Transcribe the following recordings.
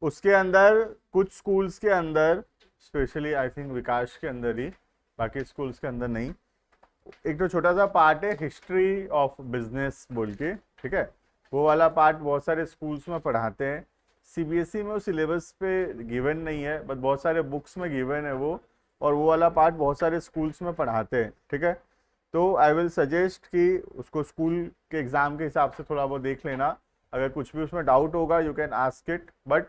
उसके अंदर कुछ स्कूल्स के अंदर, स्पेशली आई थिंक विकास के अंदर ही, बाकी स्कूल्स के अंदर नहीं, एक तो छोटा सा पार्ट है हिस्ट्री ऑफ बिजनेस बोल के, ठीक है। वो वाला पार्ट बहुत सारे स्कूल्स में पढ़ाते हैं। सीबीएसई में वो सिलेबस पे गिवन नहीं है, बट बहुत सारे बुक्स में गिवन है वो, और वो वाला पार्ट बहुत सारे स्कूल्स में पढ़ाते हैं, ठीक है। तो आई विल सजेस्ट कि उसको स्कूल के एग्जाम के हिसाब से थोड़ा बहुत देख लेना। अगर कुछ भी उसमें डाउट होगा you can ask it, but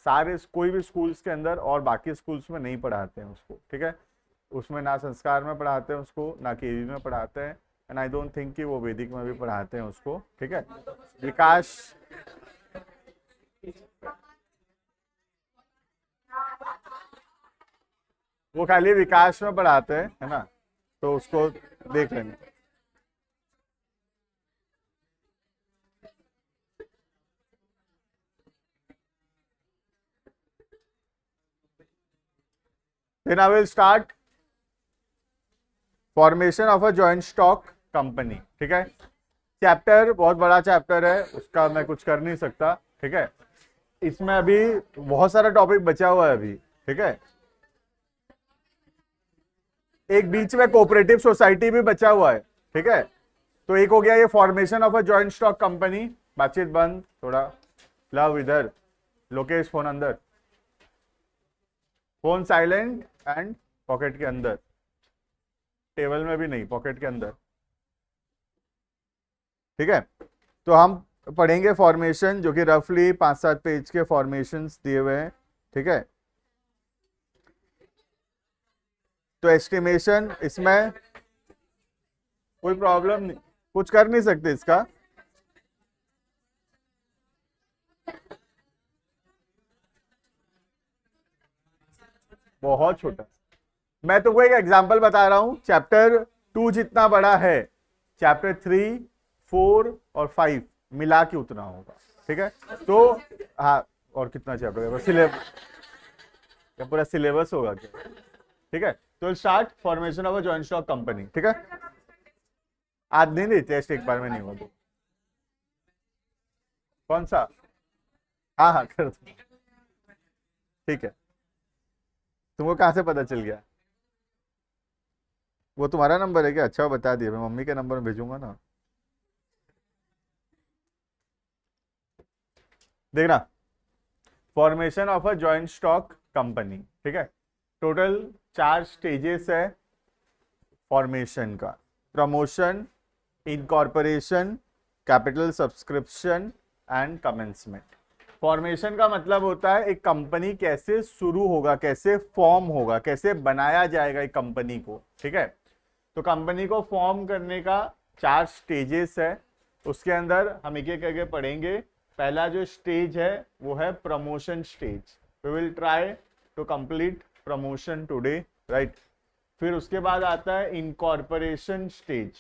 सारे कोई भी स्कूल्स के अंदर और बाकी स्कूल्स में नहीं पढ़ाते हैं उसको, ठीक है। उसमें ना संस्कार में पढ़ाते हैं उसको, ना केवी में पढ़ाते हैं, एंड आई डोंट थिंक कि वो वैदिक में भी पढ़ाते हैं उसको, ठीक है। विकास वो खाली विकास में पढ़ाते हैं, है ना, तो उसको देख लेंगे। Then I will start formation of a joint stock company, ठीक है। चैप्टर बहुत बड़ा चैप्टर है, उसका मैं कुछ कर नहीं सकता, ठीक है। इसमें अभी बहुत सारा टॉपिक बचा हुआ है अभी, ठीक है। एक बीच में कोऑपरेटिव सोसाइटी भी बचा हुआ है, ठीक है। तो एक हो गया ये formation of a joint stock company. बातचीत बंद थोड़ा, लव इधर, लोकेश फोन अंदर, फोन साइलेंट एंड पॉकेट के अंदर, टेबल में भी नहीं, पॉकेट के अंदर, ठीक है। तो हम पढ़ेंगे फॉर्मेशन, जो कि रफली 5-7 पेज के फॉर्मेशंस दिए हुए हैं, ठीक है। तो एस्टिमेशन, इसमें कोई प्रॉब्लम नहीं, कुछ कर नहीं सकते इसका। बहुत छोटा, मैं तुमको एक एग्जांपल बता रहा हूं। चैप्टर 2 जितना बड़ा है, चैप्टर 3, 4 और 5 मिला के उतना होगा, ठीक है। तो हाँ, और कितना चैप्टर सिलेबस, पूरा सिलेबस होगा क्या, ठीक है। तो start formation of a joint stock company, ठीक है। आज नहीं टेस्ट एक बार में नहीं होगा। कौन सा? हाँ हाँ कर दो, ठीक है। तुमको कहाँ से पता चल गया? वो तुम्हारा नंबर है क्या? अच्छा बता दिया, मैं मम्मी के नंबर में भेजूंगा ना। देखना, formation of a joint stock company, ठीक है। टोटल 4 स्टेजेस है फॉर्मेशन का: promotion, incorporation, capital subscription and commencement. Formation का मतलब होता है एक कंपनी कैसे शुरू होगा, कैसे फॉर्म होगा, कैसे बनाया जाएगा एक कंपनी को, ठीक है। तो कंपनी को फॉर्म करने का 4 स्टेजेस है, उसके अंदर हम एक एक करके पढ़ेंगे। पहला जो स्टेज है वो है promotion stage. We will try to complete promotion today, right. फिर उसके बाद आता है इनकॉर्पोरेशन स्टेज,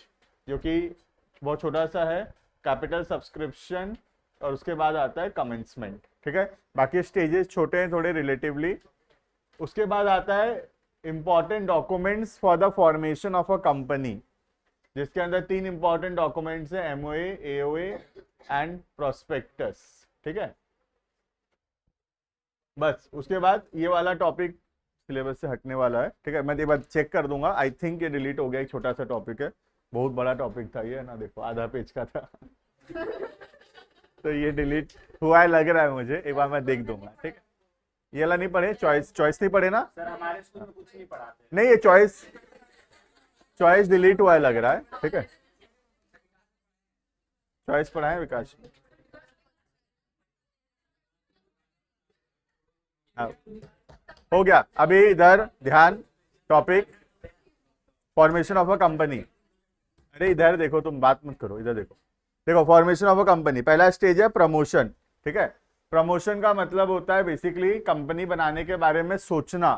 जो कि बहुत छोटा सा है, कैपिटल सब्सक्रिप्शन, और उसके बाद आता है कमेंसमेंट, ठीक है। बाकी स्टेजेस छोटे हैं थोड़े रिलेटिवली। उसके बाद आता है important documents for the formation of a company, जिसके अंदर 3 इंपॉर्टेंट डॉक्यूमेंट्स है: एमओए, एओए एंड प्रोस्पेक्टस, ठीक है। बस उसके बाद ये वाला टॉपिक सिलेबस से हटने वाला है, ठीक है। मैं एक बार चेक कर दूंगा, आई थिंक ये डिलीट हो गया, एक छोटा सा टॉपिक है, बहुत बड़ा टॉपिक था ये ना, देखो आधा पेज का था तो ये डिलीट हुआ है लग रहा है मुझे, एक बार मैं देख दूंगा, ठीक है। ये वाला नहीं पढ़े, चॉइस नहीं पढ़े ना सर? हमारे स्कूल में कुछ नहीं पढ़ाते। नहीं, ये चॉइस डिलीट हुआ है लग रहा है, ठीक है। चॉइस पढ़ाए विकास? हाँ, हो गया। अभी इधर ध्यान, topic formation of a company. अरे इधर देखो, तुम बात मत करो, इधर देखो। देखो फॉर्मेशन ऑफ अ कंपनी, पहला स्टेज है प्रमोशन, ठीक है। प्रमोशन का मतलब होता है बेसिकली कंपनी बनाने के बारे में सोचना,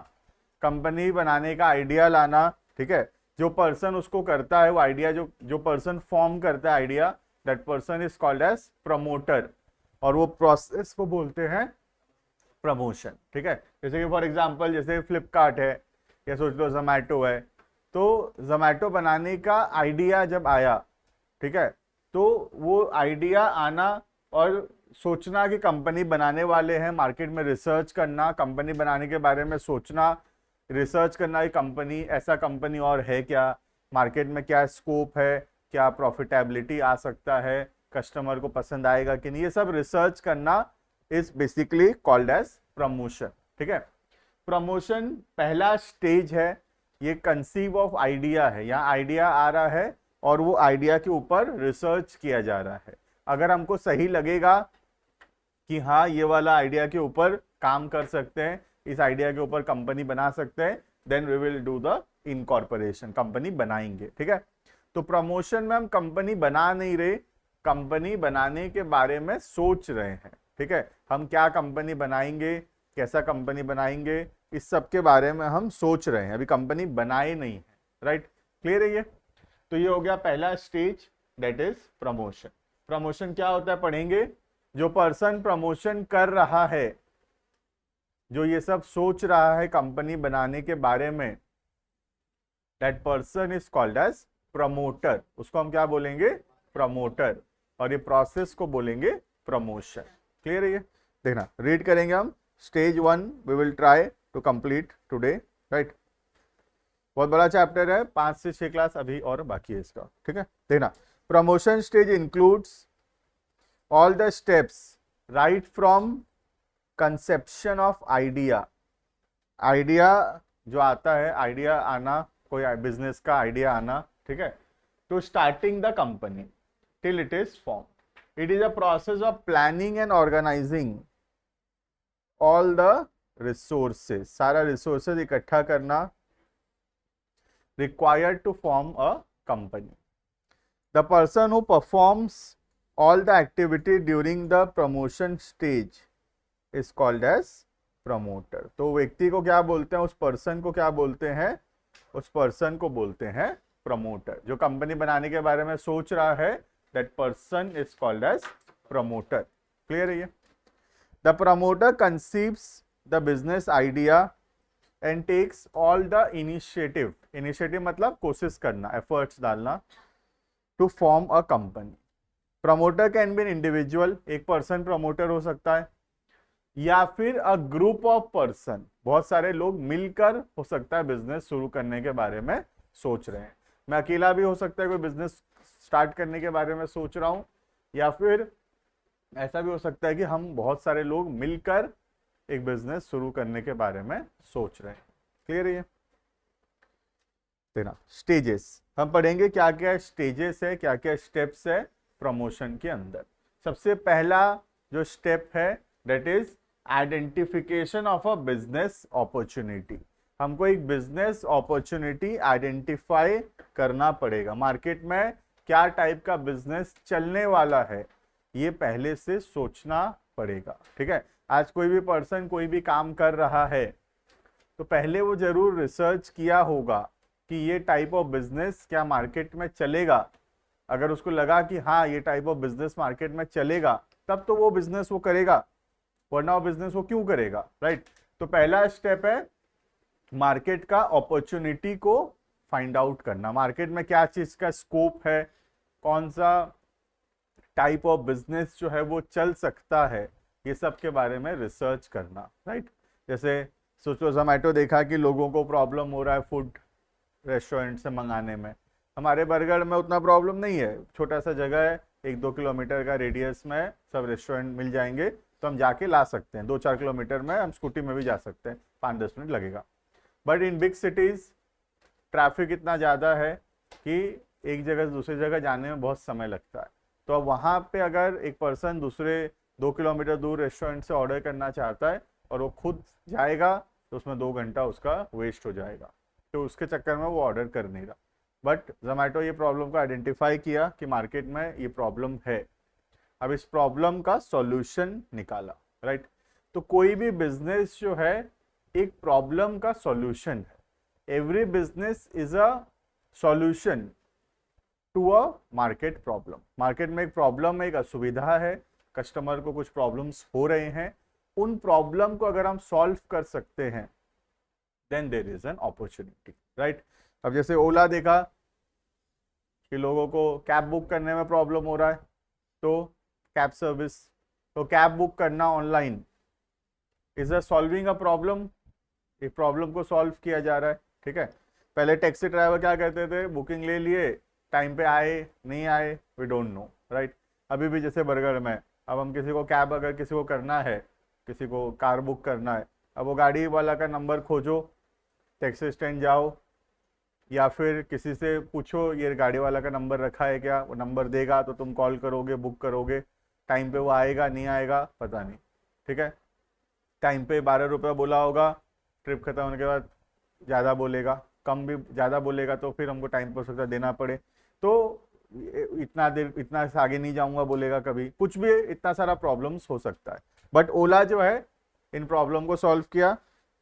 कंपनी बनाने का आइडिया लाना, ठीक है। जो पर्सन उसको करता है, वो आइडिया जो पर्सन फॉर्म करता है idea, that person is called as promoter, और वो प्रोसेस को बोलते हैं प्रमोशन, ठीक है। जैसे कि फॉर एग्जांपल, जैसे फ्लिपकार्ट है या सोच लो जोमैटो है, तो जोमैटो बनाने का आइडिया जब आया, ठीक है, तो वो आइडिया आना और सोचना कि कंपनी बनाने वाले हैं, मार्केट में रिसर्च करना, कंपनी बनाने के बारे में सोचना, रिसर्च करना कि कंपनी, ऐसा कंपनी और है क्या, मार्केट में क्या स्कोप है, क्या प्रॉफिटेबिलिटी आ सकता है, कस्टमर को पसंद आएगा कि नहीं, ये सब रिसर्च करना is basically called as promotion. ठीक है, प्रमोशन पहला स्टेज है, ये कंसीव ऑफ आइडिया है, यहाँ आइडिया आ रहा है और वो आइडिया के ऊपर रिसर्च किया जा रहा है। अगर हमको सही लगेगा कि हाँ ये वाला आइडिया के ऊपर काम कर सकते हैं, इस आइडिया के ऊपर कंपनी बना सकते हैं, then we will do the incorporation, company बनाएंगे। ठीक है, तो प्रमोशन में हम कंपनी बना नहीं रहे, कंपनी बनाने के बारे में सोच रहे हैं। ठीक है, हम क्या कंपनी बनाएंगे, कैसा कंपनी बनाएंगे, इस सब के बारे में हम सोच रहे हैं, अभी कंपनी बनाए नहीं है। राइट, क्लियर है ये? तो ये हो गया पहला stage, that is promotion. Promotion क्या होता है पढ़ेंगे, जो पर्सन प्रमोशन कर रहा है, जो ये सब सोच रहा है कंपनी बनाने के बारे में, that person is called as promoter. उसको हम क्या बोलेंगे, प्रमोटर, और ये प्रोसेस को बोलेंगे प्रमोशन। क्लियर है ये? देखना, रीड करेंगे हम। Stage 1 we will try to complete today. Right, बहुत बड़ा चैप्टर है, 5 से 6 क्लास अभी और बाकी है इसका। ठीक है, देखना, promotion stage includes all the steps right from conception of idea, idea जो आता है, आइडिया आना, कोई बिजनेस का आइडिया आना, ठीक है, to starting the company till it is form. It is a process of planning and organising all the resources, सारा रिसोर्सेज इकट्ठा करना required to form a company. The person who performs all the activity during the promotion stage is called as promoter। तो व्यक्ति को क्या बोलते हैं, उस पर्सन को क्या बोलते हैं, उस पर्सन को बोलते हैं प्रमोटर। जो कंपनी बनाने के बारे में सोच रहा है, that person is called as promoter। Clear है ये? The promoter conceives the business idea and takes all the initiative, initiative मतलब कोशिश करना, efforts डालना, to form a company। Promoter can be an individual, एक पर्सन प्रमोटर हो सकता है, या फिर अ ग्रुप ऑफ पर्सन, बहुत सारे लोग मिलकर हो सकता है बिजनेस शुरू करने के बारे में सोच रहे हैं। मैं अकेला भी हो सकता है कोई बिजनेस स्टार्ट करने के बारे में सोच रहा हूं, या फिर ऐसा भी हो सकता है कि हम बहुत सारे लोग मिलकर एक बिजनेस शुरू करने के बारे में सोच रहे हैं। क्लियर है? देखना, स्टेजेस हम पढ़ेंगे, क्या क्या स्टेजेस है, क्या क्या स्टेप्स है प्रमोशन के अंदर। सबसे पहला जो स्टेप है, that is identification of a business opportunity. हमको एक बिजनेस अपॉर्चुनिटी आइडेंटिफाई करना पड़ेगा। मार्केट में क्या टाइप का बिजनेस चलने वाला है, ये पहले से सोचना पड़ेगा। ठीक है, आज कोई भी पर्सन कोई भी काम कर रहा है, तो पहले वो जरूर रिसर्च किया होगा कि ये टाइप ऑफ बिजनेस क्या मार्केट में चलेगा। अगर उसको लगा कि हाँ ये टाइप ऑफ बिजनेस मार्केट में चलेगा, तब तो वो बिजनेस वो करेगा, वरना वो बिजनेस वो क्यों करेगा। राइट, तो पहला स्टेप है मार्केट का अपॉर्चुनिटी को फाइंड आउट करना। मार्केट में क्या चीज का स्कोप है, कौन सा टाइप ऑफ बिजनेस जो है वो चल सकता है, ये सब के बारे में रिसर्च करना। राइट, जैसे सोचो जोमेटो देखा कि लोगों को प्रॉब्लम हो रहा है फूड रेस्टोरेंट से मंगाने में। हमारे बरगढ़ में उतना प्रॉब्लम नहीं है, छोटा सा जगह है, 1-2 किलोमीटर का रेडियस में सब रेस्टोरेंट मिल जाएंगे, तो हम जाके ला सकते हैं। 2-4 किलोमीटर में हम स्कूटी में भी जा सकते हैं, 5-10 मिनट लगेगा। But in big cities traffic इतना ज़्यादा है कि एक जगह से दूसरी जगह जाने में बहुत समय लगता है। तो अब वहाँ पे अगर एक पर्सन दूसरे 2 किलोमीटर दूर रेस्टोरेंट से ऑर्डर करना चाहता है और वो खुद जाएगा, तो उसमें 2 घंटा उसका वेस्ट हो जाएगा, तो उसके चक्कर में वो ऑर्डर कर नहीं रहा। बट जोमेटो ये प्रॉब्लम को आइडेंटिफाई किया कि मार्केट में ये प्रॉब्लम है, अब इस प्रॉब्लम का सॉल्यूशन निकाला। राइट, तो कोई भी बिजनेस जो है एक प्रॉब्लम का सॉल्यूशन है। Every business is a solution to a market problem. Market में एक प्रॉब्लम है, एक असुविधा है, कस्टमर को कुछ प्रॉब्लम्स हो रहे हैं, उन प्रॉब्लम को अगर हम सॉल्व कर सकते हैं, then there is an opportunity. Right, अब जैसे ओला देखा कि लोगों को कैब बुक करने में प्रॉब्लम हो रहा है, तो कैब सर्विस तो कैब बुक करना online is a solving a problem, एक प्रॉब्लम को सॉल्व किया जा रहा है, ठीक है। पहले टैक्सी ड्राइवर क्या कहते थे, बुकिंग ले लिए, टाइम पे आए नहीं आए वी डोंट नो, राइट। अभी भी जैसे बरगढ़ में अब हम किसी को कैब अगर किसी को करना है, किसी को कार बुक करना है, अब वो गाड़ी वाला का नंबर खोजो, टैक्सी स्टैंड जाओ, या फिर किसी से पूछो ये गाड़ी वाला का नंबर रखा है क्या, वो नंबर देगा तो तुम कॉल करोगे, बुक करोगे, टाइम पे वो आएगा नहीं आएगा पता नहीं, ठीक है। टाइम पे 12 रुपये बोला होगा, ट्रिप खत्म होने के बाद ज़्यादा बोलेगा, कम भी ज़्यादा बोलेगा तो फिर हमको टाइम पर सकता देना पड़े, तो इतना देर इतना से आगे नहीं जाऊंगा बोलेगा, कभी कुछ भी, इतना सारा प्रॉब्लम्स हो सकता है। बट ओला जो है इन प्रॉब्लम को सॉल्व किया,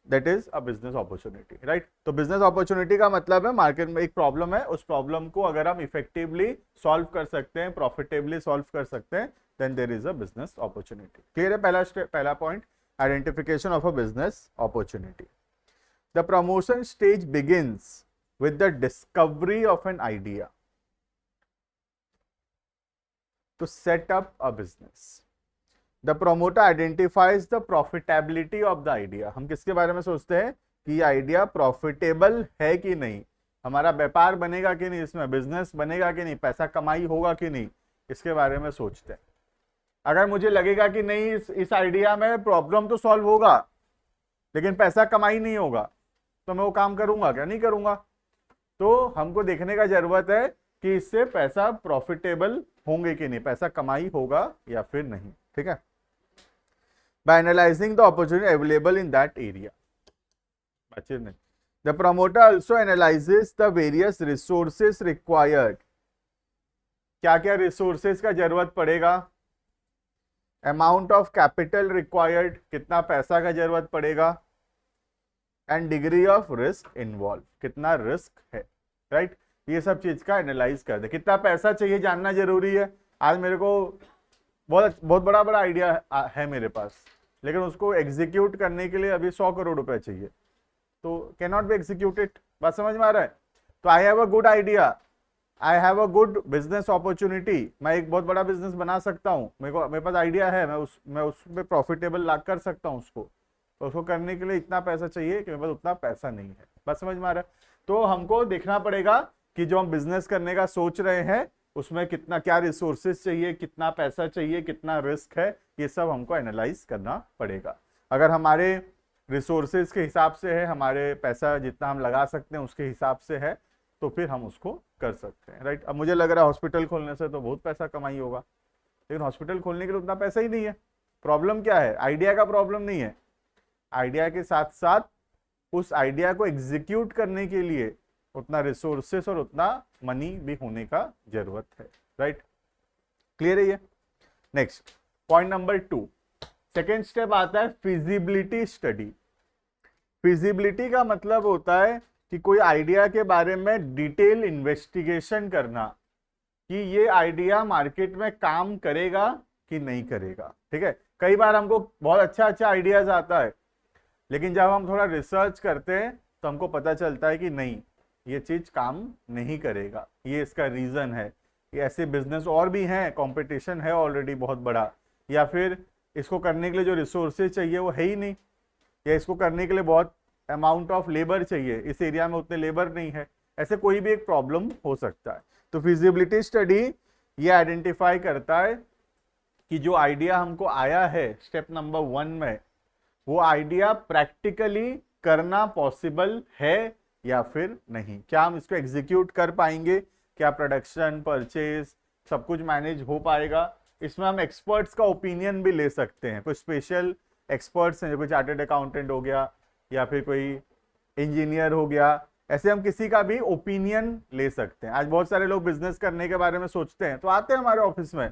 that is a business opportunity, right. तो बिजनेस अपॉर्चुनिटी का मतलब है मार्केट में एक प्रॉब्लम है, उस प्रॉब्लम को अगर हम इफेक्टिवली सॉल्व कर सकते हैं, प्रॉफिटेबली सॉल्व कर सकते हैं, then there is a business opportunity. Clear है पहला पहला point, identification of a business opportunity. The promotion stage begins with the discovery of an idea to set up a business. The promoter identifies the profitability of the idea. हम किसके बारे में सोचते हैं कि ये आइडिया प्रॉफिटेबल है कि नहीं, हमारा व्यापार बनेगा कि नहीं, इसमें बिजनेस बनेगा कि नहीं, पैसा कमाई होगा कि नहीं, इसके बारे में सोचते हैं। अगर मुझे लगेगा कि नहीं इस आइडिया में प्रॉब्लम तो सॉल्व होगा लेकिन पैसा कमाई नहीं होगा, तो मैं वो काम करूंगा क्या, नहीं करूंगा। तो हमको देखने का जरूरत है कि इससे पैसा प्रॉफिटेबल होंगे कि नहीं, पैसा कमाई होगा या फिर नहीं, ठीक है। By analysing the opportunity available in that area, बातचीत नहीं। The promoter also analyses the various resources required, क्या क्या रिसोर्सेस का जरूरत पड़ेगा, अमाउंट ऑफ कैपिटल रिक्वायर्ड, कितना पैसा का जरूरत पड़ेगा, and degree of risk involve, कितना रिस्क है, राइट। ये सब चीज का एनालाइज कर दे। कितना पैसा चाहिए जानना जरूरी है। आज मेरे को बहुत बड़ा बड़ा आइडिया है मेरे पास, लेकिन उसको एग्जीक्यूट करने के लिए अभी 100 करोड़ रुपए चाहिए, तो कैन नॉट बी एग्जीक्यूटेड। बात समझ में आ रहा है। तो I have a good idea, I have a good business opportunity, मैं एक बहुत बड़ा बिजनेस बना सकता हूँ, मेरे पास आइडिया है, मैं उसमें प्रॉफिटेबल ला कर सकता हूँ उसको, तो उसको करने के लिए इतना पैसा चाहिए कि मेरे पास उतना पैसा नहीं है। बस समझ में आ रहा है। तो हमको देखना पड़ेगा कि जो हम बिजनेस करने का सोच रहे हैं उसमें कितना क्या रिसोर्सेज चाहिए, कितना पैसा चाहिए, कितना रिस्क है, ये सब हमको एनालाइज करना पड़ेगा। अगर हमारे रिसोर्सेज के हिसाब से है, हमारे पैसा जितना हम लगा सकते हैं उसके हिसाब से है, तो फिर हम उसको कर सकते हैं, राइट। अब मुझे लग रहा है हॉस्पिटल खोलने से तो बहुत पैसा कमाई होगा, लेकिन हॉस्पिटल खोलने के लिए उतना पैसा ही नहीं है। प्रॉब्लम क्या है, आइडिया का प्रॉब्लम नहीं है, आइडिया के साथ साथ उस आइडिया को एग्जीक्यूट करने के लिए उतना रिसोर्सेस और उतना मनी भी होने का जरूरत है, राइट। क्लियर है ये। Next point number 2, second step आता है फिजिबिलिटी स्टडी। फिजिबिलिटी का मतलब होता है कि कोई आइडिया के बारे में डिटेल इन्वेस्टिगेशन करना कि ये आइडिया मार्केट में काम करेगा कि नहीं करेगा, ठीक है। कई बार हमको बहुत अच्छा आइडियाज आता है, लेकिन जब हम थोड़ा रिसर्च करते हैं तो हमको पता चलता है कि नहीं ये चीज काम नहीं करेगा, ये इसका रीजन है, ये ऐसे बिजनेस और भी हैं, कंपटीशन है ऑलरेडी बहुत बड़ा, या फिर इसको करने के लिए जो रिसोर्सेज चाहिए वो है ही नहीं, या इसको करने के लिए बहुत अमाउंट ऑफ लेबर चाहिए, इस एरिया में उतने लेबर नहीं है, ऐसे कोई भी एक प्रॉब्लम हो सकता है। तो फिजिबिलिटी स्टडी ये आइडेंटिफाई करता है कि जो आइडिया हमको आया है स्टेप नंबर 1 में, वो आइडिया प्रैक्टिकली करना पॉसिबल है या फिर नहीं, क्या हम इसको एग्जीक्यूट कर पाएंगे, क्या प्रोडक्शन परचेज सब कुछ मैनेज हो पाएगा। इसमें हम एक्सपर्ट्स का ओपिनियन भी ले सकते हैं, कोई स्पेशल एक्सपर्ट्स हैं, कोई चार्टर्ड अकाउंटेंट हो गया या फिर कोई इंजीनियर हो गया, ऐसे हम किसी का भी ओपिनियन ले सकते हैं। आज बहुत सारे लोग बिजनेस करने के बारे में सोचते हैं, तो आते हैं हमारे ऑफिस में,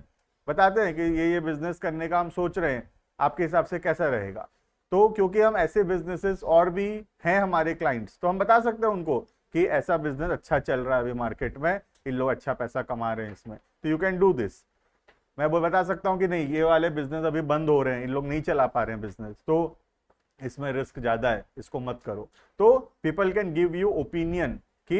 बताते हैं कि ये बिजनेस करने का हम सोच रहे हैं, आपके हिसाब से कैसा रहेगा। तो क्योंकि हम ऐसे बिजनेसेस और भी हैं हमारे क्लाइंट्स, तो हम बता सकते हैं उनको कि ऐसा बिजनेस अच्छा चल रहा है अभी मार्केट में, इन लोग अच्छा पैसा कमा रहे हैं इसमें, तो यू कैन डू दिस। मैं वो बता सकता हूँ कि नहीं ये वाले बिजनेस अभी बंद हो रहे हैं, इन लोग नहीं चला पा रहे हैं बिजनेस, तो इसमें रिस्क ज्यादा है, इसको मत करो। तो people can give you opinion कि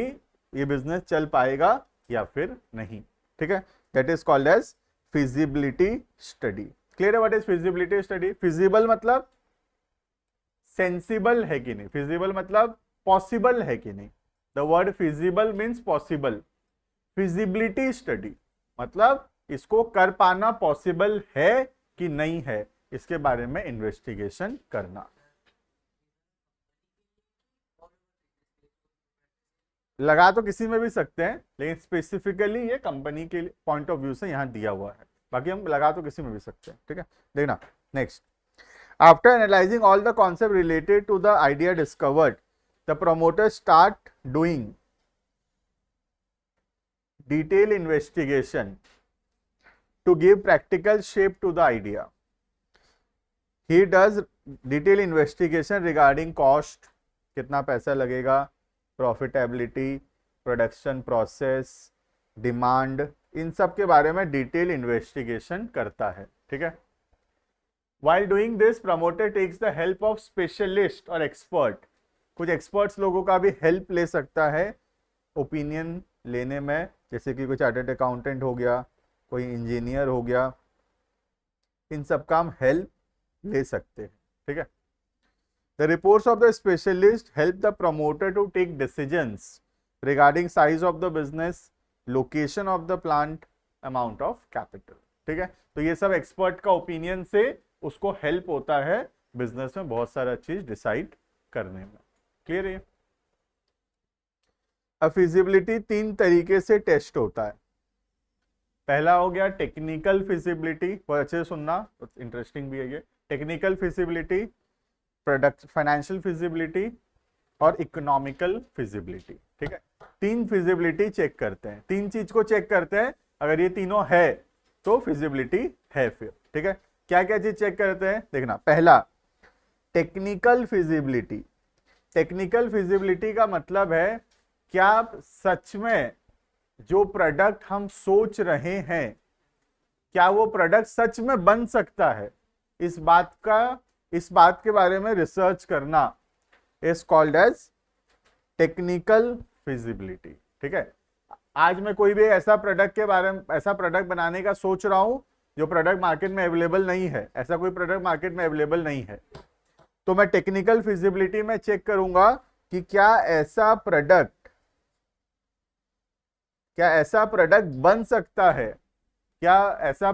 ये बिजनेस चल पाएगा या फिर नहीं, ठीक है। That is called as feasibility study. Clear है what is feasibility study? Feasible मतलब सेंसिबल है कि नहीं, फिजिबल मतलब पॉसिबल है कि नहीं. The word feasible means possible. Feasibility study मतलब इसको कर पाना पॉसिबल है कि नहीं है, इसके बारे में इन्वेस्टिगेशन करना. लगा तो किसी में भी सकते हैं, लेकिन स्पेसिफिकली ये कंपनी के पॉइंट ऑफ व्यू से यहां दिया हुआ है. बाकी हम लगा तो किसी में भी सकते हैं. ठीक है, देखना next. After analysing all the concept related to the idea discovered, the promoter start doing detailed investigation to give practical shape to the idea. He does detailed investigation regarding cost, कितना पैसा लगेगा, profitability, production process, demand, इन सब के बारे में detail investigation करता है. ठीक है. While doing this, promoter takes the help of specialist और expert. कुछ experts लोगों का भी help ले सकता है ओपिनियन लेने में, जैसे कि कोई चार्टर्ड अकाउंटेंट हो गया, कोई इंजीनियर हो गया, इन सब का हम हेल्प ले सकते हैं. ठीक है. The reports of the specialist help the promoter to take decisions regarding size of the business, location of the plant, amount of capital. ठीक है. तो ये सब एक्सपर्ट का ओपिनियन से उसको हेल्प होता है बिजनेस में बहुत सारा चीज डिसाइड करने में. क्लियर है? फिजिबिलिटी 3 तरीके से टेस्ट होता है. पहला हो गया टेक्निकल फिजिबिलिटी, बहुत अच्छे से सुनना, इंटरेस्टिंग भी है ये. Technical feasibility, product financial feasibility और इकोनॉमिकल फिजिबिलिटी. ठीक है. 3 फिजिबिलिटी चेक करते हैं, 3 चीज को चेक करते हैं. अगर ये तीनों है तो फिजिबिलिटी है फिर. ठीक है. क्या क्या चीज चेक करते हैं देखना. पहला टेक्निकल फिजिबिलिटी. टेक्निकल फिजिबिलिटी का मतलब है क्या सच में जो प्रोडक्ट हम सोच रहे हैं, क्या वो प्रोडक्ट सच में बन सकता है, इस बात के बारे में रिसर्च करना is called as technical feasibility. ठीक है. आज मैं कोई भी ऐसा प्रोडक्ट के बारे में, ऐसा प्रोडक्ट बनाने का सोच रहा हूं जो प्रोडक्ट मार्केट में अवेलेबल नहीं है, ऐसा कोई प्रोडक्ट मार्केट में अवेलेबल नहीं है, तो मैं टेक्निकल फिजिबिलिटी में चेक करूंगा कि क्या ऐसा प्रोडक्ट बन सकता है, क्या ऐसा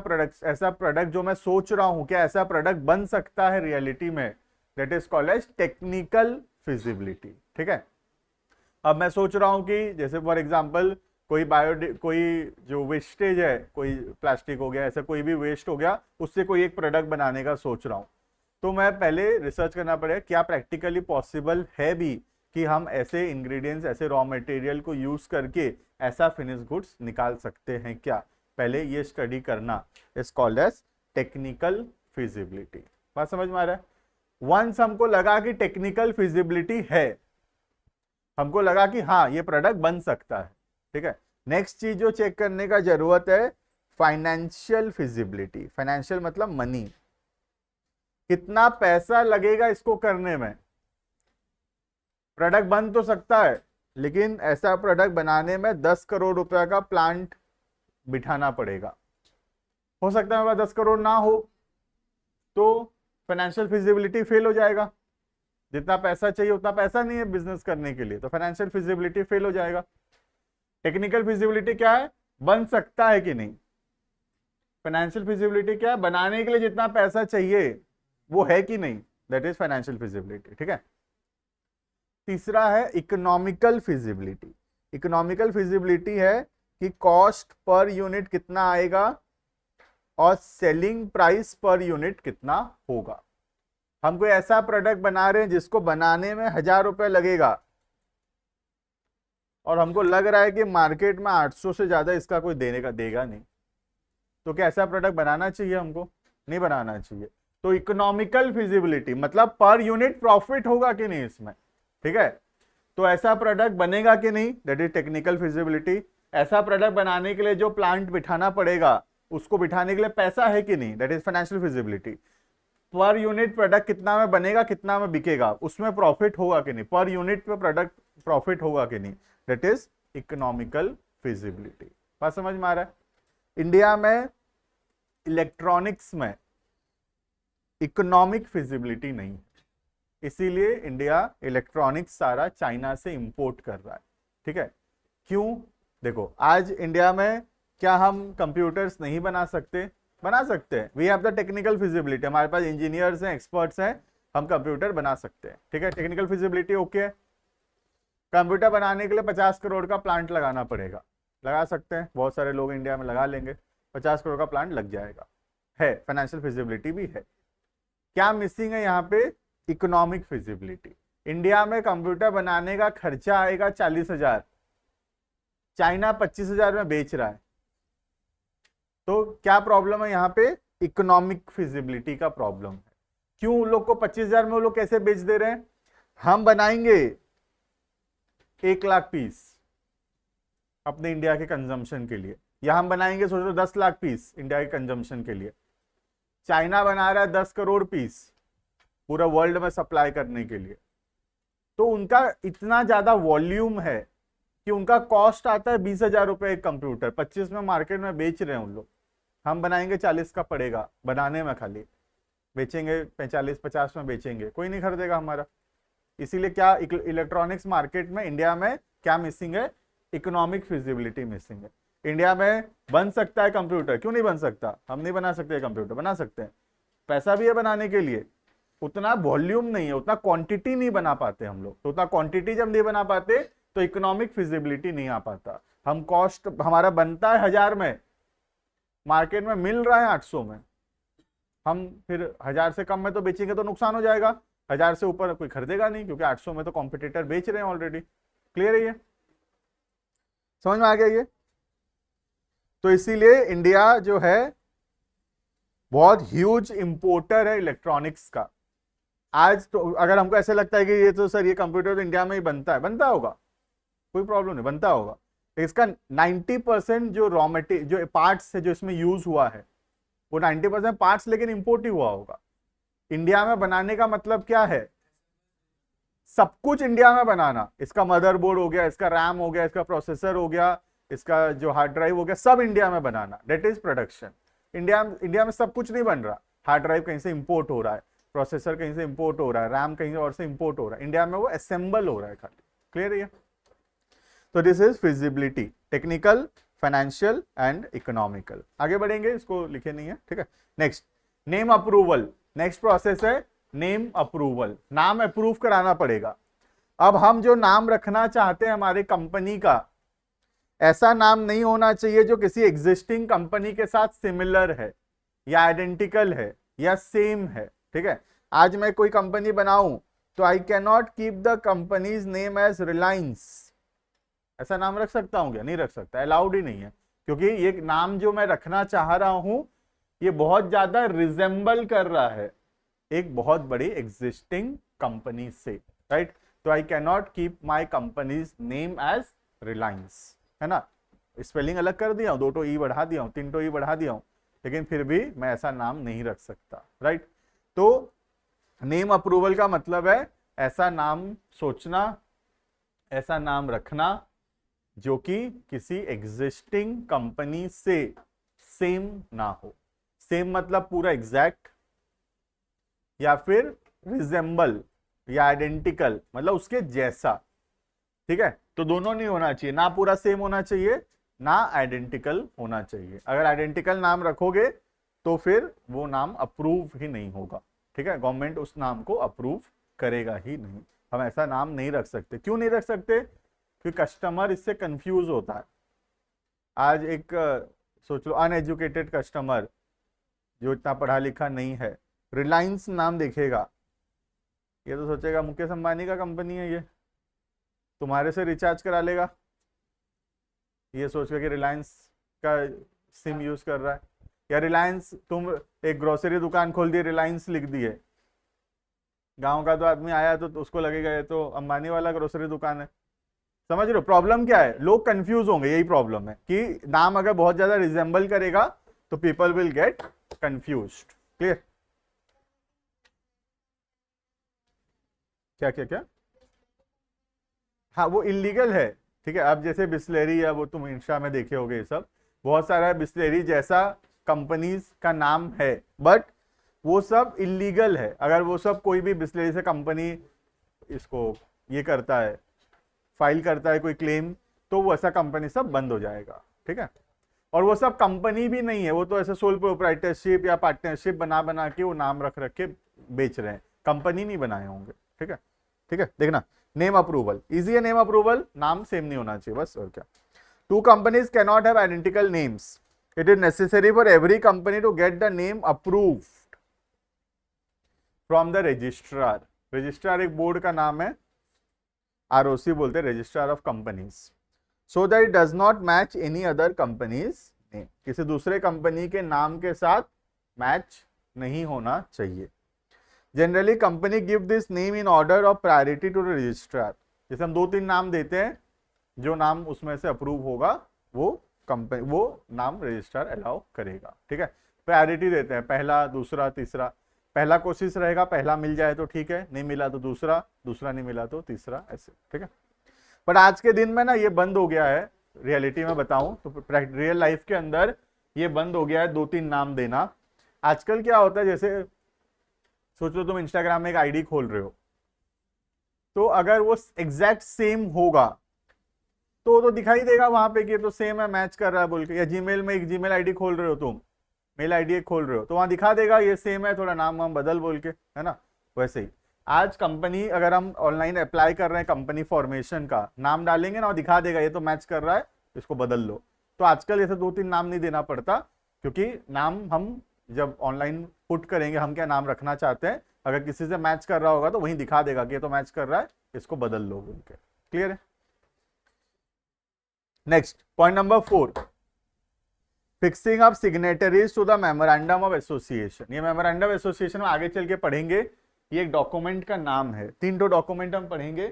प्रोडक्ट जो मैं सोच रहा हूं, क्या ऐसा प्रोडक्ट बन सकता है रियलिटी में. That is called as technical feasibility. ठीक है. अब मैं सोच रहा हूं कि जैसे फॉर एग्जांपल कोई जो वेस्टेज है, कोई प्लास्टिक हो गया, ऐसा कोई भी वेस्ट हो गया, उससे कोई एक प्रोडक्ट बनाने का सोच रहा हूं, तो मैं पहले रिसर्च करना पड़ेगा क्या प्रैक्टिकली पॉसिबल है भी कि हम ऐसे इंग्रेडिएंट्स, ऐसे रॉ मटेरियल को यूज करके ऐसा फिनिश गुड्स निकाल सकते हैं क्या. पहले ये स्टडी करना is called as technical feasibility. बात समझ में आ रहा है? वंस हमको लगा कि टेक्निकल फिजिबिलिटी है, हमको लगा कि हाँ ये प्रोडक्ट बन सकता है. ठीक है. नेक्स्ट चीज जो चेक करने का जरूरत है फाइनेंशियल फिजिबिलिटी. फाइनेंशियल मतलब मनी, कितना पैसा लगेगा इसको करने में. प्रोडक्ट बन तो सकता है, लेकिन ऐसा प्रोडक्ट बनाने में 10 करोड़ रुपया का प्लांट बिठाना पड़ेगा. हो सकता है मेरे पास 10 करोड़ ना हो, तो फाइनेंशियल फिजिबिलिटी फेल हो जाएगा. जितना पैसा चाहिए उतना पैसा नहीं है बिजनेस करने के लिए, तो फाइनेंशियल फिजिबिलिटी फेल हो जाएगा. टेक्निकल फिजिबिलिटी क्या है? बन सकता है कि नहीं. फाइनेंशियल फिजिबिलिटी क्या है? बनाने के लिए जितना पैसा चाहिए वो है कि नहीं. That is financial feasibility. ठीक है. तीसरा है इकोनॉमिकल फिजिबिलिटी. इकोनॉमिकल फिजिबिलिटी है कि कॉस्ट पर यूनिट कितना आएगा और सेलिंग प्राइस पर यूनिट कितना होगा. हम कोई ऐसा प्रोडक्ट बना रहे हैं जिसको बनाने में 1000 रुपए लगेगा और हमको लग रहा है कि मार्केट में 800 से ज्यादा इसका कोई देगा नहीं, तो क्या ऐसा प्रोडक्ट बनाना चाहिए? हमको नहीं बनाना चाहिए. तो इकोनॉमिकल फिजिबिलिटी मतलब पर यूनिट प्रॉफिट होगा कि नहीं इसमें. ठीक है. तो ऐसा प्रोडक्ट बनेगा कि नहीं, दैट इज टेक्निकल फिजिबिलिटी. ऐसा प्रोडक्ट बनाने के लिए जो प्लांट बिठाना पड़ेगा, उसको बिठाने के लिए पैसा है कि नहीं, that is financial feasibility. Per unit product कितना में बनेगा, कितना में बिकेगा, उसमें प्रॉफिट होगा कि नहीं, पर यूनिट पे प्रोडक्ट प्रॉफिट होगा कि नहीं, दैट इज इकोनॉमिकल फिजिबिलिटी. बात समझ में आ रहा है? इंडिया में इलेक्ट्रॉनिक्स में इकोनॉमिक फिजिबिलिटी नहीं है, इसीलिए इंडिया इलेक्ट्रॉनिक्स सारा चाइना से इंपोर्ट कर रहा है। ठीक है, क्यों? देखो आज इंडिया में क्या हम कंप्यूटर्स नहीं बना सकते? बना सकते हैं। We have the technical feasibility, हमारे पास इंजीनियर्स हैं, एक्सपर्ट्स हैं, हम कंप्यूटर बना सकते हैं। ठीक है, टेक्निकल फिजिबिलिटी ओके है। कंप्यूटर बनाने के लिए 50 करोड़ का प्लांट लगाना पड़ेगा, लगा सकते हैं, बहुत सारे लोग इंडिया में लगा लेंगे, 50 करोड़ का प्लांट लग जाएगा, है फाइनेंशियल फिजिबिलिटी भी है। क्या मिसिंग है यहाँ पे? Economic feasibility. इंडिया में कंप्यूटर बनाने का खर्चा आएगा 40,000, चाइना 25,000 में बेच रहा है, तो क्या प्रॉब्लम है यहाँ पे? इकोनॉमिक फिजिबिलिटी का प्रॉब्लम है। क्यों उन लोग को 25,000 में वो लोग कैसे बेच दे रहे हैं? हम बनाएंगे 1 लाख पीस अपने इंडिया के कंजम्पशन के लिए, या हम बनाएंगे सोचो 10 लाख पीस इंडिया के कंजम्पशन के लिए, चाइना बना रहा है 10 करोड़ पीस पूरा वर्ल्ड में सप्लाई करने के लिए। तो उनका इतना ज्यादा वॉल्यूम है कि उनका कॉस्ट आता है 20,000 रुपए एक कंप्यूटर, 25 में मार्केट में बेच रहे हैं उन लोग। हम बनाएंगे 40 का पड़ेगा बनाने में, खाली बेचेंगे 45-50 में बेचेंगे, कोई नहीं खरीदेगा हमारा। इसीलिए क्या इलेक्ट्रॉनिक्स मार्केट में इंडिया में क्या मिसिंग है? इकोनॉमिक फिजिबिलिटी मिसिंग है। इंडिया में बन सकता है कंप्यूटर, क्यों नहीं बन सकता? हम नहीं बना सकते कंप्यूटर, बना सकते हैं, पैसा भी है बनाने के लिए, उतना वॉल्यूम नहीं है, उतना क्वांटिटी नहीं बना पाते हम लोग। तो उतना क्वांटिटी जब नहीं बना पाते तो इकोनॉमिक फिजिबिलिटी नहीं आ पाता। हम कॉस्ट हमारा बनता है 1000 में, मार्केट में मिल रहा है 800 में, हम फिर 1000 से कम में तो बेचेंगे तो नुकसान हो जाएगा, 1000 से ऊपर कोई खरीदेगा नहीं, क्योंकि 800 में तो कॉम्पिटिटर बेच रहे हैं ऑलरेडी। क्लियर है ये? समझ में आ गया ये? तो इसीलिए इंडिया जो है बहुत ह्यूज इंपोर्टर है इलेक्ट्रॉनिक्स का। आज तो अगर हमको ऐसे लगता है कि ये तो सर ये कंप्यूटर तो इंडिया में ही बनता है, बनता होगा, कोई प्रॉब्लम नहीं, बनता होगा। इसका 90% जो रॉ मटेरियल जो पार्ट्स है जो इसमें यूज हुआ है वो 90% पार्ट्स लेकिन इंपोर्ट ही हुआ होगा। इंडिया में बनाने का मतलब क्या है? सब कुछ इंडिया में बनाना, इसका मदरबोर्ड हो गया, इसका रैम हो गया, इसका प्रोसेसर हो गया, इसका जो हार्ड ड्राइव हो गया, सब इंडिया में बनाना, डेट इज प्रोडक्शन। इंडिया में सब कुछ नहीं बन रहा, हार्ड ड्राइव कहीं से इंपोर्ट हो रहा है, प्रोसेसर कहीं से इंपोर्ट हो रहा है, रैम कहीं और से इंपोर्ट हो रहा है, इंडिया में वो असेंबल हो रहा है खाली। क्लियर है? तो this is feasibility, technical, financial and economical. आगे बढ़ेंगे, इसको लिखे नहीं है, ठीक है। Next, name approval. Next process है नेम अप्रूवल, नाम अप्रूव कराना पड़ेगा। अब हम जो नाम रखना चाहते हैं हमारे कंपनी का, ऐसा नाम नहीं होना चाहिए जो किसी एग्जिस्टिंग कंपनी के साथ सिमिलर है या आइडेंटिकल है या सेम है। ठीक है, आज मैं कोई कंपनी बनाऊं तो I can not keep the company's name as Reliance, ऐसा नाम रख सकता हूं क्या? नहीं रख सकता, अलाउड ही नहीं है, क्योंकि ये नाम जो मैं रखना चाह रहा हूं ये बहुत ज्यादा रिजेंबल कर रहा है एक बहुत बड़ी एग्जिस्टिंग कंपनी से, राइट। तो I can not keep my company's name as Reliance, है ना। स्पेलिंग अलग कर दिया हूं, 2 ई बढ़ा दिया हूं, 3 ई बढ़ा दिया हूं, लेकिन फिर भी मैं ऐसा नाम नहीं रख सकता, राइट। तो नेम अप्रूवल का मतलब है ऐसा नाम सोचना, ऐसा नाम रखना जो कि किसी एग्जिस्टिंग कंपनी से सेम ना हो। सेम मतलब पूरा एग्जैक्ट, या फिर रिजेंबल या आइडेंटिकल मतलब उसके जैसा। ठीक है, तो दोनों नहीं होना चाहिए, ना पूरा सेम होना चाहिए ना आइडेंटिकल होना चाहिए। अगर आइडेंटिकल नाम रखोगे तो फिर वो नाम अप्रूव ही नहीं होगा। ठीक है, गवर्नमेंट उस नाम को अप्रूव करेगा ही नहीं। हम ऐसा नाम नहीं रख सकते। क्यों नहीं रख सकते? क्योंकि कस्टमर इससे कंफ्यूज होता है। आज एक सोच लो अनएजुकेटेड कस्टमर जो इतना पढ़ा लिखा नहीं है, रिलायंस नाम देखेगा, ये तो सोचेगा मुकेश अंबानी का कंपनी है, ये तुम्हारे से रिचार्ज करा लेगा, ये सोच के कि रिलायंस का सिम यूज कर रहा है। या रिलायंस, तुम एक ग्रोसरी दुकान खोल दिए, रिलायंस लिख दिए, गांव का तो आदमी आया तो उसको लगेगा ये तो अंबानी वाला ग्रोसरी दुकान है। समझ रहे हो प्रॉब्लम क्या है? लोग कंफ्यूज होंगे, यही प्रॉब्लम है कि नाम अगर बहुत ज्यादा रिजेंबल करेगा तो people will get confused. Clear? क्या क्या क्या? हाँ, वो इलीगल है। ठीक है, अब जैसे बिस्लेरी है, वो तुम इंस्टा में देखे होगे, ये सब बहुत सारा बिस्लेरी जैसा कंपनीज का नाम है, बट वो सब इलीगल है। अगर वो सब कोई भी बिस्लरी से कंपनी इसको ये करता है, फाइल करता है कोई क्लेम, तो वो ऐसा कंपनी सब बंद हो जाएगा, ठीक है। और वो सब कंपनी भी नहीं है, वो तो ऐसे सोल प्रोप्राइटरशिप या पार्टनरशिप बना बना के वो नाम रख रख के बेच रहे हैं, कंपनी नहीं बनाए होंगे, ठीक है। ठीक है, देखना नेम अप्रूवल इजी है, नेम अप्रूवल नाम सेम नहीं होना चाहिए बस, और क्या। Two companies can not have identical names, it is necessary for every company to get the name approved from the registrar. Registrar एक बोर्ड का नाम है, आरओसी बोलते हैं, registrar of companies, so that it does not match any other company's name, किसी दूसरे company के नाम के साथ मैच नहीं होना चाहिए। Generally company give this name in order of priority to the registrar, जैसे हम 2-3 नाम देते हैं, जो नाम उसमें से अप्रूव होगा वो कंपनी, वो नाम रजिस्ट्रार अलाउ करेगा, ठीक है। प्रायोरिटी देते हैं, पहला, दूसरा, तीसरा। पहला कोशिश रहेगा, पहला मिल जाए तो ठीक है, नहीं मिला तो दूसरा, दूसरा नहीं मिला तो तीसरा, ऐसे, ठीक है। बट आज के दिन में ना ये बंद हो गया है, रियलिटी में बताऊं तो रियल लाइफ के अंदर ये बंद हो गया है 2-3 नाम देना। आजकल क्या होता है, जैसे सोच लो तुम इंस्टाग्राम में एक आईडी खोल रहे हो, तो अगर वो एग्जैक्ट सेम होगा तो दिखाई देगा वहां पे कि ये तो सेम है, मैच कर रहा है बोल के। या जीमेल में एक जीमेल आईडी खोल रहे हो तुम, मेल आईडी एक खोल रहे हो, तो वहां दिखा देगा ये सेम है, थोड़ा नाम वाम बदल बोल के, है ना। वैसे ही आज कंपनी, अगर हम ऑनलाइन अप्लाई कर रहे हैं कंपनी फॉर्मेशन का, नाम डालेंगे ना, दिखा देगा ये तो मैच कर रहा है, इसको बदल लो। तो आजकल ऐसे 2-3 नाम नहीं देना पड़ता, क्योंकि नाम हम जब ऑनलाइन पुट करेंगे, हम क्या नाम रखना चाहते हैं, अगर किसी से मैच कर रहा होगा तो वहीं दिखा देगा कि ये तो मैच कर रहा है, इसको बदल लो बोल के। क्लियर है। Next point number 4, fixing up signatories to the memorandum of association. ये मेमोरेंडम एसोसिएशन में आगे चल के पढ़ेंगे, ये एक डॉक्यूमेंट का नाम है। 3 डॉक्यूमेंट हम पढ़ेंगे,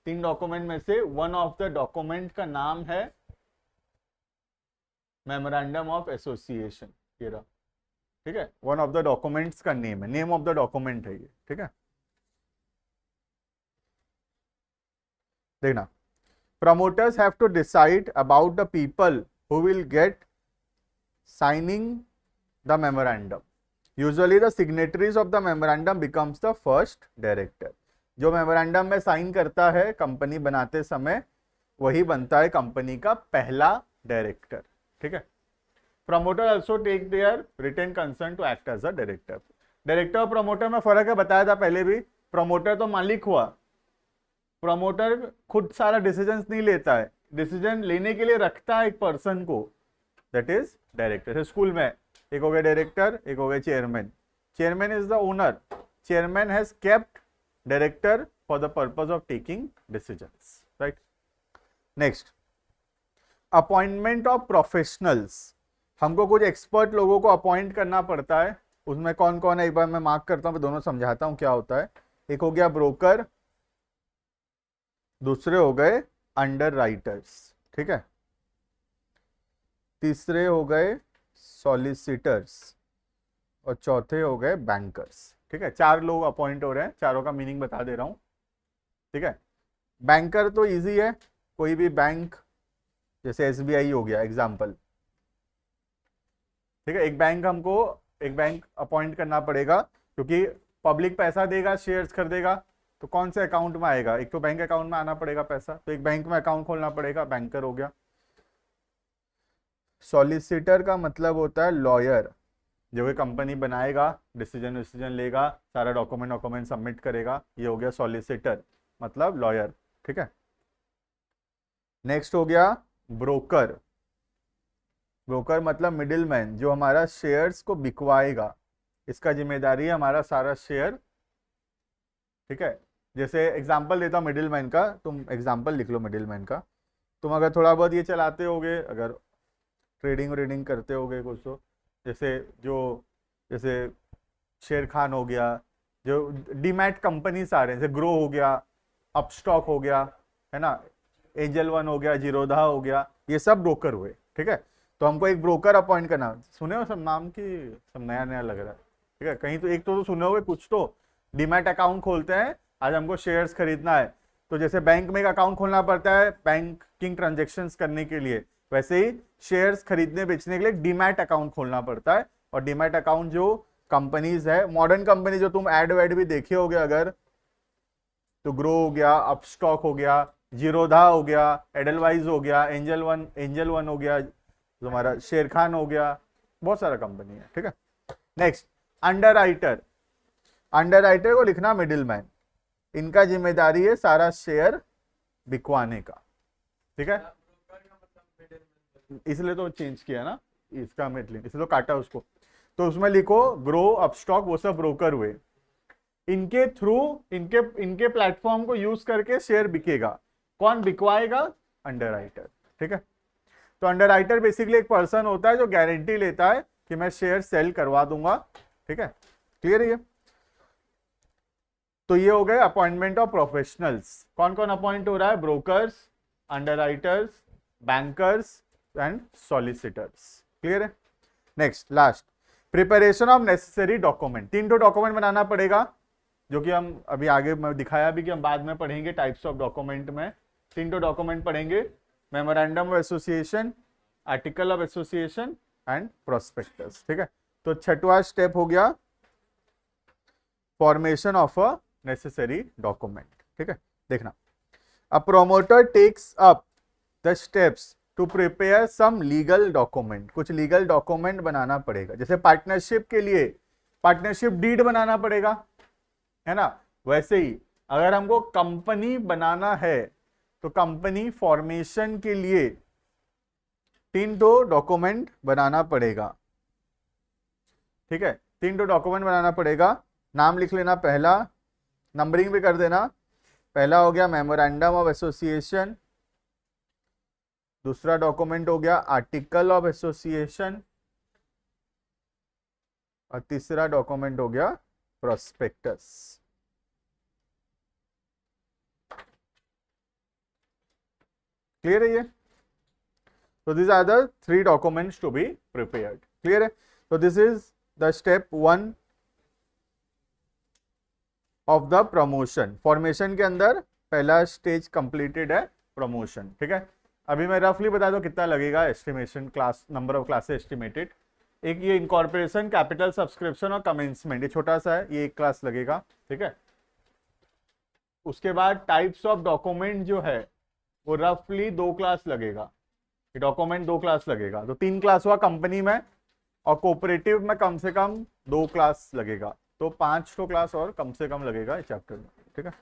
3 डॉक्यूमेंट में से वन ऑफ द डॉक्यूमेंट का नाम है मेमोरेंडम ऑफ एसोसिएशन, ये रहा, ठीक है। वन ऑफ द डॉक्यूमेंट्स का नेम है, नेम ऑफ द डॉक्यूमेंट है ये, ठीक है। देखना, promoters have to decide about the people who will get signing the memorandum. Usually the signatories of the memorandum becomes the first director. जो memorandum में sign करता है कंपनी बनाते समय, वही बनता है कंपनी का पहला डायरेक्टर, ठीक है। Promoter also take their written consent to act as a director. Director और प्रमोटर में फर्क है, बताया था पहले भी। प्रमोटर तो मालिक हुआ, प्रमोटर खुद सारा डिसीजन नहीं लेता है, डिसीजन लेने के लिए रखता है एक पर्सन को, दैट इज डायरेक्टर। स्कूल में एक हो गया डायरेक्टर, एक हो गया chairman. Chairman is the owner, chairman has kept director for the purpose of taking decisions, right. Next, appointment of professionals. हमको कुछ एक्सपर्ट लोगों को अपॉइंट करना पड़ता है, उसमें कौन कौन है एक बार मैं मार्क करता हूं, दोनों समझाता हूं क्या होता है। एक हो गया ब्रोकर, दूसरे हो गए अंडर राइटर्स, ठीक है। तीसरे हो गए सॉलिसिटर्स और चौथे हो गए बैंकर्स, ठीक है। 4 लोग अपॉइंट हो रहे हैं, चारों का मीनिंग बता दे रहा हूं, ठीक है। बैंकर तो इजी है, कोई भी बैंक, जैसे एसबीआई हो गया एग्जाम्पल, ठीक है। एक बैंक अपॉइंट करना पड़ेगा, क्योंकि पब्लिक पैसा देगा, शेयर्स खरीदेगा, तो कौन से अकाउंट में आएगा, एक तो बैंक अकाउंट में आना पड़ेगा पैसा, तो एक बैंक में अकाउंट खोलना पड़ेगा, बैंकर हो गया। सॉलिसिटर का मतलब होता है लॉयर, जो कोई कंपनी बनाएगा, डिसीजन लेगा, सारा डॉक्यूमेंट सबमिट करेगा, ये हो गया सॉलिसिटर, मतलब लॉयर, ठीक है। नेक्स्ट हो गया ब्रोकर। ब्रोकर मतलब मिडिलमैन, जो हमारा शेयर्स को बिकवाएगा, इसका जिम्मेदारी है हमारा सारा शेयर, ठीक है। जैसे एग्जांपल देता हूँ मिडिलमैन का, तुम एग्जांपल लिख लो मिडिलमैन का। तुम अगर थोड़ा बहुत ये चलाते होगे, अगर ट्रेडिंग करते होगे कुछ, तो जैसे शेर खान हो गया, जो डीमैट कंपनीज आ रहे हैं, जैसे ग्रो हो गया, अपस्टॉक हो गया, है ना, एंजल वन हो गया, जीरोधा हो गया, ये सब ब्रोकर हुए, ठीक है। तो हमको एक ब्रोकर अपॉइंट करना, सुने हो सब नाम की, सब नया नया लग रहा है, ठीक है। कहीं तो एक तो सुने होगे कुछ, तो डीमैट अकाउंट खोलते हैं, आज हमको शेयर्स खरीदना है, तो जैसे बैंक में एक अकाउंट खोलना पड़ता है बैंकिंग ट्रांजेक्शन्स करने के लिए, वैसे ही शेयर्स खरीदने बेचने के लिए डीमैट अकाउंट खोलना पड़ता है। और डीमैट अकाउंट जो कंपनीज है, मॉडर्न कंपनी जो तुम एड वेड भी देखे होगे अगर, तो ग्रो हो गया, अपस्टॉक हो गया, जीरोधा हो गया, एडलवाइज हो गया, एंजल वन हो गया, तुम्हारा शेर खान हो गया, बहुत सारा कंपनी है, ठीक है। नेक्स्ट अंडर राइटर को लिखना मिडिल मैन, इनका जिम्मेदारी है सारा शेयर बिकवाने का, ठीक है। इसलिए तो चेंज किया ना इसका मिडलिंग, इसलिए तो काटा उसको। तो उसमें लिखो ग्रो, अपस्टॉक, वो सब ब्रोकर हुए, इनके थ्रू इनके प्लेटफॉर्म को यूज करके शेयर बिकेगा। कौन बिकवाएगा? अंडर राइटर, ठीक है। तो अंडर राइटर बेसिकली एक पर्सन होता है जो गारंटी लेता है कि मैं शेयर सेल करवा दूंगा, ठीक है। क्लियर है ये? तो ये हो गए अपॉइंटमेंट ऑफ प्रोफेशनल्स। कौन कौन अपॉइंट हो रहा है? Brokers, underwriters, bankers and solicitors. Clear है? Next last, preparation of necessary document. 3 document बनाना पड़ेगा, जो कि हम अभी आगे मैं दिखाया भी कि हम बाद में पढ़ेंगे टाइप्स ऑफ डॉक्यूमेंट में। 3 डॉक्यूमेंट पढ़ेंगे, memorandum of association, article of association and prospectus, ठीक है। तो 6वां स्टेप हो गया formation of a necessary document, ठीक है। देखना, a promoter takes up the steps to prepare some legal document. कुछ लीगल डॉक्यूमेंट बनाना पड़ेगा, जैसे पार्टनरशिप के लिए पार्टनरशिप डीड बनाना पड़ेगा, है ना। वैसे ही अगर हमको कंपनी बनाना है तो कंपनी फॉर्मेशन के लिए 3 डॉक्यूमेंट बनाना पड़ेगा, ठीक है। 3 डॉक्यूमेंट बनाना पड़ेगा। नाम लिख लेना, पहला नंबरिंग भी कर देना। पहला हो गया मेमोरेंडम ऑफ एसोसिएशन, दूसरा डॉक्यूमेंट हो गया आर्टिकल ऑफ एसोसिएशन, और तीसरा डॉक्यूमेंट हो गया प्रोस्पेक्टस। क्लियर है ये? तो this are the 3 documents to be prepared. Clear है? तो this is the step 1 of the promotion. Formation के अंदर पहला स्टेज कंप्लीटेड है, प्रमोशन, ठीक है। अभी मैं रफली बता दूं कितना लगेगा estimation, class number of classes estimated. एक ये इनकॉर्पोरेशन, कैपिटल सब्सक्रिप्शन और कमेंसमेंट, ये छोटा सा है, ये 1 क्लास लगेगा, ठीक है। उसके बाद टाइप्स ऑफ डॉक्यूमेंट जो है वो रफली 2 क्लास लगेगा, डॉक्यूमेंट 2 क्लास लगेगा। तो 3 क्लास हुआ कंपनी में, और कोऑपरेटिव में कम से कम 2 क्लास लगेगा, तो 5 क्लास और कम से कम लगेगा इस चैप्टर में, ठीक है।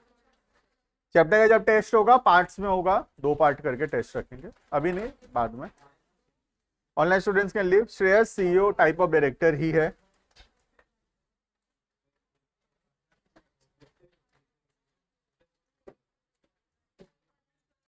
चैप्टर का जब टेस्ट होगा पार्ट्स में होगा, 2 पार्ट करके टेस्ट रखेंगे, अभी नहीं बाद में। Online students can live. Shreyas CEO type of director ही है,